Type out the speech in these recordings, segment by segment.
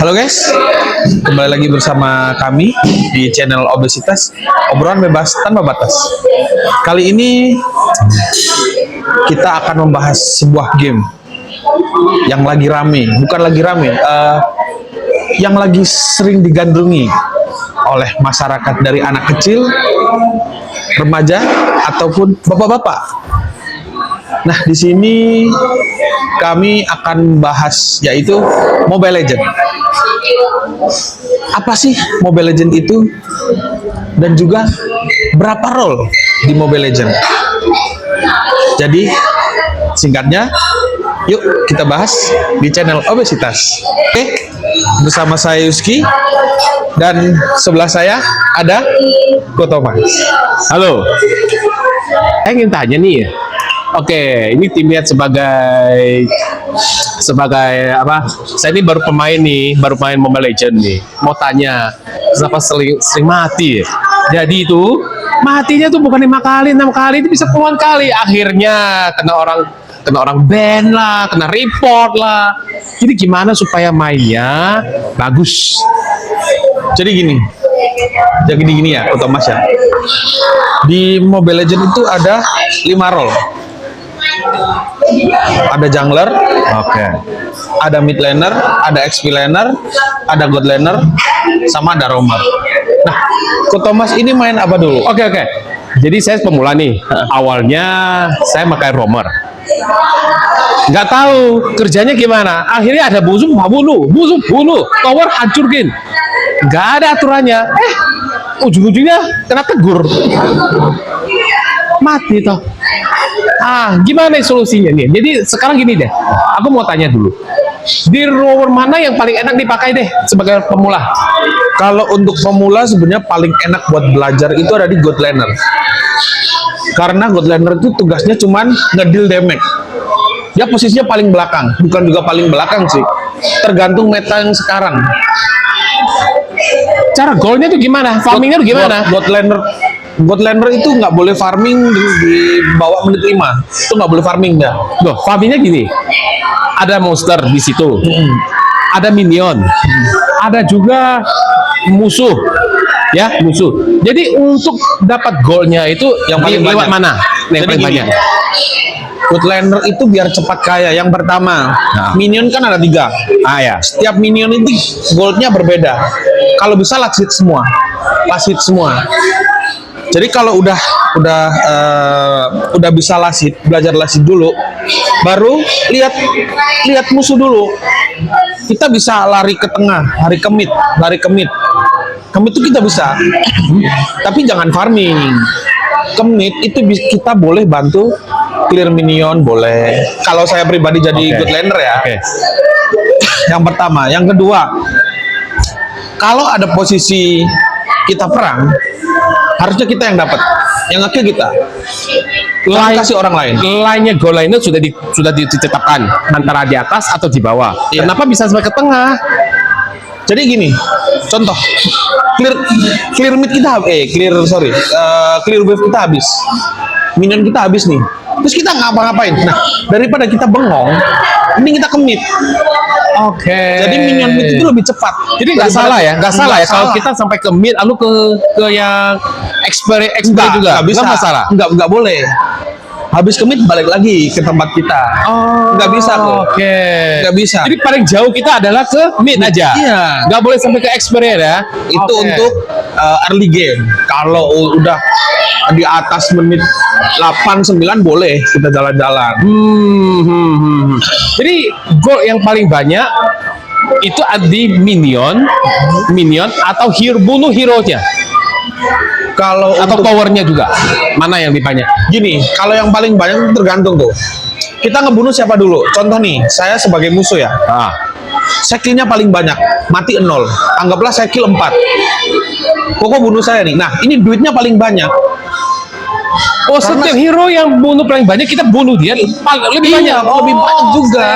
Halo guys, kembali lagi bersama kami di channel Obesitas, obrolan bebas tanpa batas. Kali ini kita akan membahas sebuah game yang lagi rame, bukan lagi rame, yang lagi sering digandrungi oleh masyarakat dari anak kecil, remaja, ataupun bapak-bapak. Nah, di sini kami akan bahas yaitu Mobile Legends. Apa sih Mobile Legends itu? Dan juga berapa role di Mobile Legends? Jadi, singkatnya, yuk kita bahas di channel Obesitas. Oke, bersama saya Yuski dan sebelah saya ada Ko Thomas. Halo, saya ingin tanya nih. Oke, ini tim lihat sebagai apa? Saya ini baru pemain nih, baru main Mobile Legends nih. Mau tanya, kenapa sering mati? Jadi itu matinya tuh bukan 5 kali, 6 kali, itu bisa puluhan kali. Akhirnya kena orang ban lah, kena report lah. Jadi gimana supaya mainnya bagus? Jadi gini ya, Thomas ya. Di Mobile Legends itu ada 5 role. Ada jungler, ada mid laner, ada XP laner, ada god laner, sama ada roamer. Nah, Ko Thomas ini main apa dulu? Oke. Jadi saya pemula nih. Awalnya saya pakai roamer. Nggak tahu kerjanya gimana. Akhirnya ada musuh bunuh, tower hancurkin. Nggak ada aturannya. Ujung-ujungnya kena tegur. Mati toh. Gimana solusinya nih? Jadi sekarang gini deh, aku mau tanya dulu. Di rower mana yang paling enak dipakai deh sebagai pemula? Kalau untuk pemula sebenarnya paling enak buat belajar itu ada di god laner. Karena god laner itu tugasnya cuman ngedeal damage. Dia posisinya paling belakang, bukan juga paling belakang sih. Tergantung meta yang sekarang. Cara goalnya tuh gimana? Farmingnya tuh gimana? God laner itu nggak boleh farming di bawah menit 5. Itu nggak boleh farming dah. Loh, farmingnya gini. Ada monster di situ. Ada minion. Ada juga musuh. Ya, musuh. Jadi untuk dapat goalnya itu yang paling lewat banyak. mana? Yang paling banyak. God laner itu biar cepat kaya. Yang pertama, minion kan ada 3. Ya. Setiap minion itu goldnya berbeda. Kalau bisa last hit semua. Jadi kalau udah bisa last hit, belajar last hit dulu, baru lihat musuh dulu. Kita bisa lari ke tengah, lari ke mid. Ke mid itu kita bisa, tapi jangan farming. Ke mid itu kita boleh bantu clear minion, boleh. Kalau saya pribadi jadi god laner ya. Yang pertama, yang kedua, kalau ada posisi kita perang, harusnya kita yang dapat, yang nge-kill kita. Kasih orang lain. Line-nya goal line sudah ditetapkan antara di atas atau di bawah. Iya. Kenapa bisa sampai ke tengah? Jadi gini, contoh, clear mid kita clear wave kita habis, minion kita habis nih. Terus kita ngapa-ngapain? Nah, daripada kita bengong, mending kita ke mid. Jadi minion mid itu lebih cepat. Jadi nggak salah ya kalau kita sampai ke mid lalu ke yang XP juga. Nggak bisa. Nggak masalah. Nggak boleh. Habis ke mid balik lagi ke tempat kita. Nggak bisa kok. Nggak bisa. Jadi paling jauh kita adalah ke mid aja. Iya. Nggak boleh sampai ke XP ya. Itu untuk early game. Kalau udah di atas menit 8-9 boleh kita jalan-jalan. Jadi goal yang paling banyak itu di minion atau bunuh hero-nya. Kalau atau powernya juga, mana yang lebih banyak? Gini, kalau yang paling banyak itu tergantung tuh. Kita ngebunuh siapa dulu? Contoh nih, saya sebagai musuh ya. Saya kill-nya paling banyak, mati 0. Anggaplah saya kill 4. Koko bunuh saya nih. Nah, ini duitnya paling banyak. Setiap hero yang bunuh paling banyak kita bunuh dia lebih banyak. Lebih banyak juga.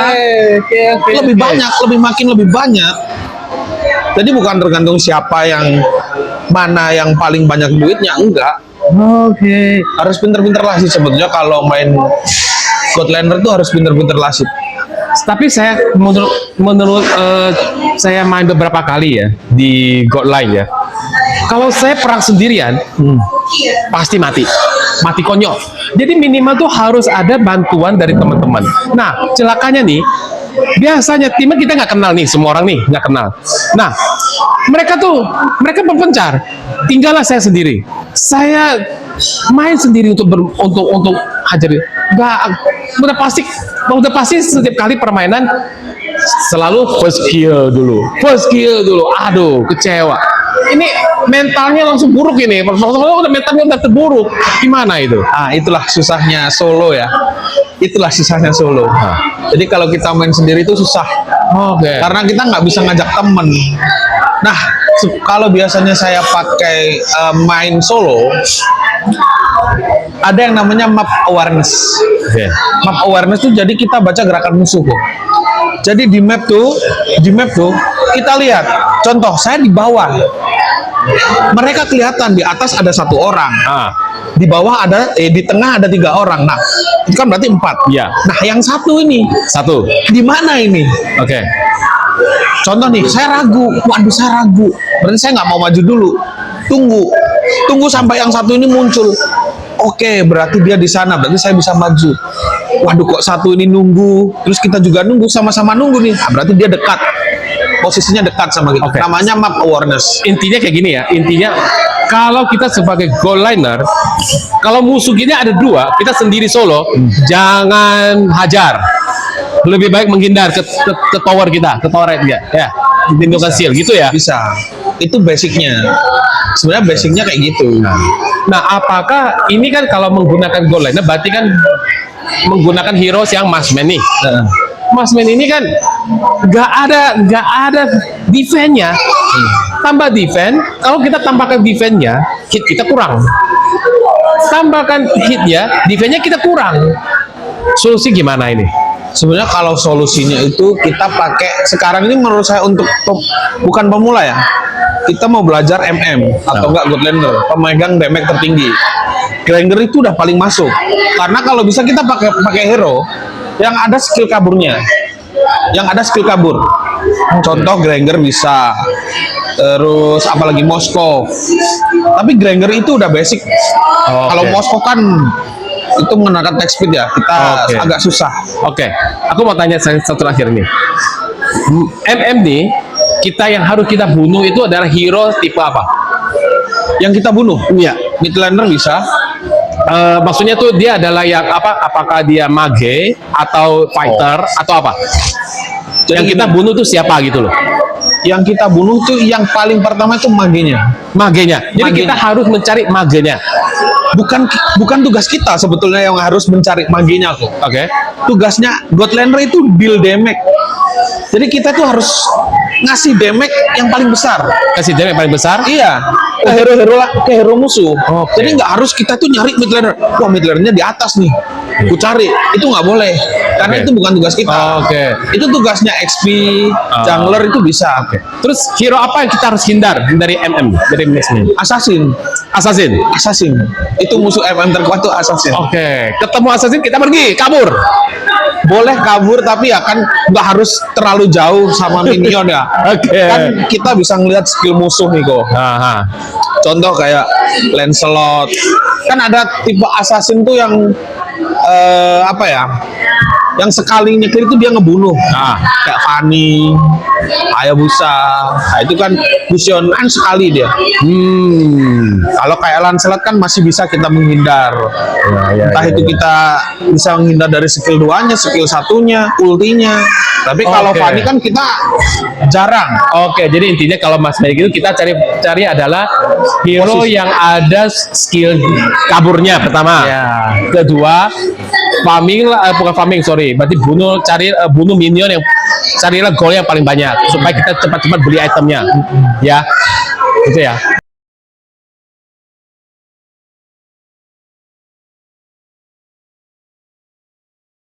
Lebih banyak. Jadi bukan tergantung siapa yang mana yang paling banyak duitnya, enggak. Harus pinter-pinter lah sih sebetulnya kalau main God laner tuh harus pinter-pinter lah sih. Tapi saya menurut saya main beberapa kali ya di God Line ya. Kalau saya perang sendirian, pasti mati konyol. Jadi minimal tuh harus ada bantuan dari teman-teman. Nah, celakanya nih, biasanya timnya kita nggak kenal nih, semua orang nih nggak kenal. Nah, mereka berpencar. Tinggallah saya sendiri. Saya main sendiri untuk hajar. Nggak, udah pasti setiap kali permainan selalu first kill dulu. Aduh, kecewa. Ini mentalnya langsung buruk ini. Udah mentalnya udah terburuk. Gimana itu? Itulah susahnya solo ya. Itulah susahnya solo. Jadi kalau kita main sendiri itu susah. Oke. Karena kita nggak bisa ngajak temen. Nah, kalau biasanya saya pakai main solo, ada yang namanya map awareness. Oke. Map awareness tuh jadi kita baca gerakan musuh kok. Jadi di map tuh kita lihat. Contoh, saya di bawah. Mereka kelihatan di atas ada 1 orang. Di bawah ada, di tengah ada 3 orang. Nah, itu kan berarti 4. Iya. Nah, yang satu ini, di mana ini? Oke. Contoh nih, saya ragu. Waduh, saya ragu. Berarti saya nggak mau maju dulu. Tunggu sampai yang satu ini muncul. Oke, berarti dia di sana. Berarti saya bisa maju. Waduh, kok satu ini nunggu. Terus kita juga nunggu, sama-sama nunggu nih. Nah, berarti dia dekat. Posisinya dekat sama kita. Oke. Namanya map awareness. Intinya kayak gini ya. Intinya kalau kita sebagai goal liner, kalau musuh kita ada 2, kita sendiri solo, jangan hajar. Lebih baik menghindar ke tower kita, ke tower dia. Ya, tindakan seal gitu ya. Bisa. Itu basicnya. Sebenarnya basicnya kayak gitu. Nah, apakah ini kan kalau menggunakan goal liner berarti kan menggunakan heroes yang marksman nih. Marksman ini kan nggak ada defense-nya. Tambah defense, kalau kita tambahkan defense-nya, hit kita kurang. Tambahkan hit-nya, defense-nya kita kurang. Solusi gimana ini? Sebenarnya kalau solusinya itu kita pakai sekarang ini menurut saya untuk bukan pemula ya. Kita mau belajar MM atau enggak Godlander, pemegang damage tertinggi. Granger itu udah paling masuk. Karena kalau bisa kita pakai hero yang ada skill kaburnya. Yang ada skill kabur. Contoh Granger bisa. Terus apalagi Moskov. Tapi Granger itu udah basic. Kalau Moskov kan itu mengenakan text speed ya, kita agak susah. Oke, aku mau tanya satu terakhir nih. MM nih, yang harus kita bunuh itu adalah hero tipe apa? Yang kita bunuh? Iya. Midlaner bisa. Maksudnya tuh dia adalah yang apa? Apakah dia mage atau fighter atau apa? Jadi yang kita bunuh tuh siapa gitu loh? Yang kita bunuh tuh yang paling pertama itu magenya. Jadi kita harus mencari magenya. Bukan tugas kita sebetulnya yang harus mencari magenya kok. Oke. Tugasnya Godlander itu deal damage. Jadi kita tuh harus ngasih damage yang paling besar. Kasih damage paling besar? Iya. Ke hero musuh. Jadi nggak harus kita tuh nyari Midlaner. Wah, Midlanernya di atas nih. Ku cari. Itu nggak boleh. Karena itu bukan tugas kita. Itu tugasnya XP, jungler itu bisa. Terus hero apa yang kita harus hindar dari MM? Dari Maxman? Assassin. Itu musuh MM terkuat tuh Assassin. Ketemu Assassin kita pergi, kabur. Boleh kabur tapi ya kan nggak harus terlalu jauh sama minion ya. Kan kita bisa ngelihat skill musuh nih kok. Contoh kayak Lancelot. Kan ada tipe assassin tuh yang apa ya? Yang sekali nyekir itu dia ngebunuh. Kayak Fanny, Hayabusa. Nah, itu kan fusionan sekali dia. Kalau kayak Lancelot kan masih bisa kita menghindar. Entah itu kita bisa menghindar dari skill 2-nya, skill 1-nya, ultinya. Tapi kalau Fanny kan kita jarang. Jadi intinya kalau Mas Mary gitu kita cari adalah hero yang ada skill kaburnya pertama. Kedua, berarti bunuh minion yang carilah goal yang paling banyak supaya kita cepat-cepat beli itemnya. Ya. Gitu ya.